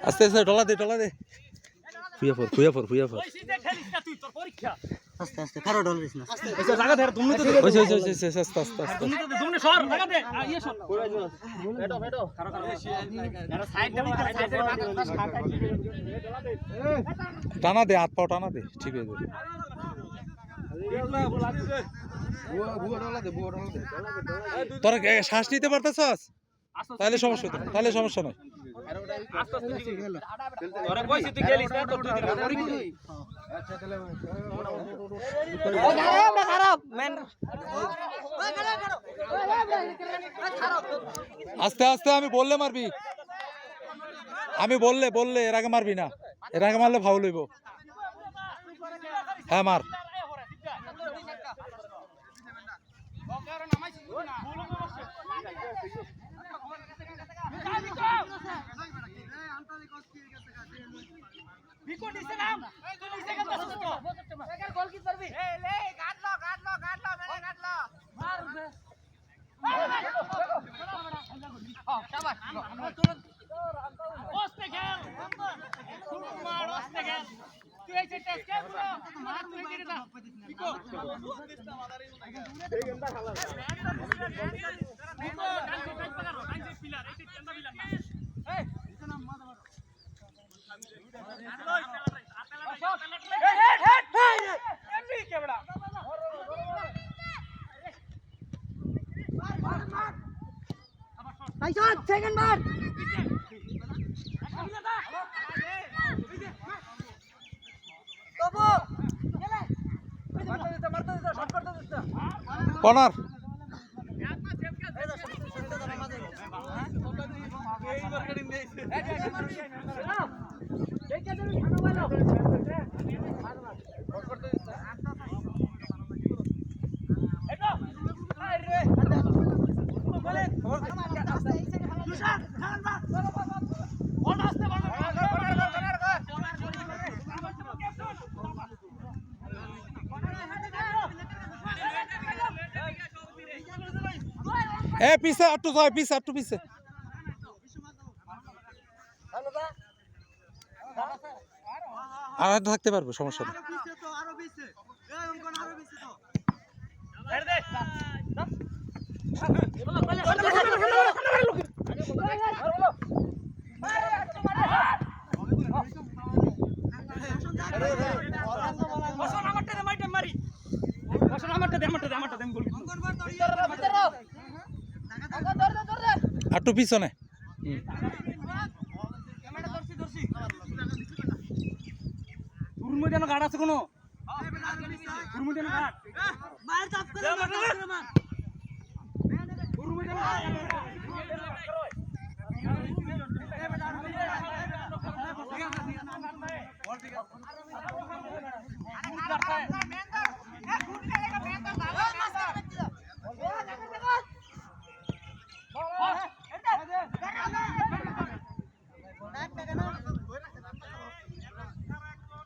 আস্তে আস্তে ডলা দে ফুয়া ফর আস্তে আস্তে কারো ডল দিস না আচ্ছা জায়গা ধর তুমি তো ওই আস্তে তুমি তো তুমি সর জায়গা দে ইয়ে সর বেটো কারো এরা সাইড দে টানা দে হাত পাও টানা দে ঠিক আছে তোরা শ্বাস নিতে পারতেছস তাহলে সমস্যা নাই তোরে কইছি তুই গেলিস না তোর দুই দিন পরে কি আচ্ছা তাহলে খারাপ মেন আস্তে আস্তে আমি বললে মারবি আমি বললে এর আগে মারবি না এর আগে মারলে ফাউল হইব হ্যাঁ মার বিকো নিচে নাম তুই নিচে কেন বসছিস তো একার গোল কি করবি এই লে গাটলো মেরে গাটলো মার দে শাবাশ ওস্তে খেল মার ওস্তে খেল তুই এই টেস্ট খেল মার তুই এই না বিকো এই গেমটা খেলা বিকো ডান সাইড পাকারো ডান সাইড পিলার এই চেন্ডা পিলার না এই নিচে নাম মার সেকেন্ড বার কর্নার পিছে আটটু পিছে আর থাকতে পারবো সমস্যা নেই আটটু পিছনে গাড় আছে কোনো গাড়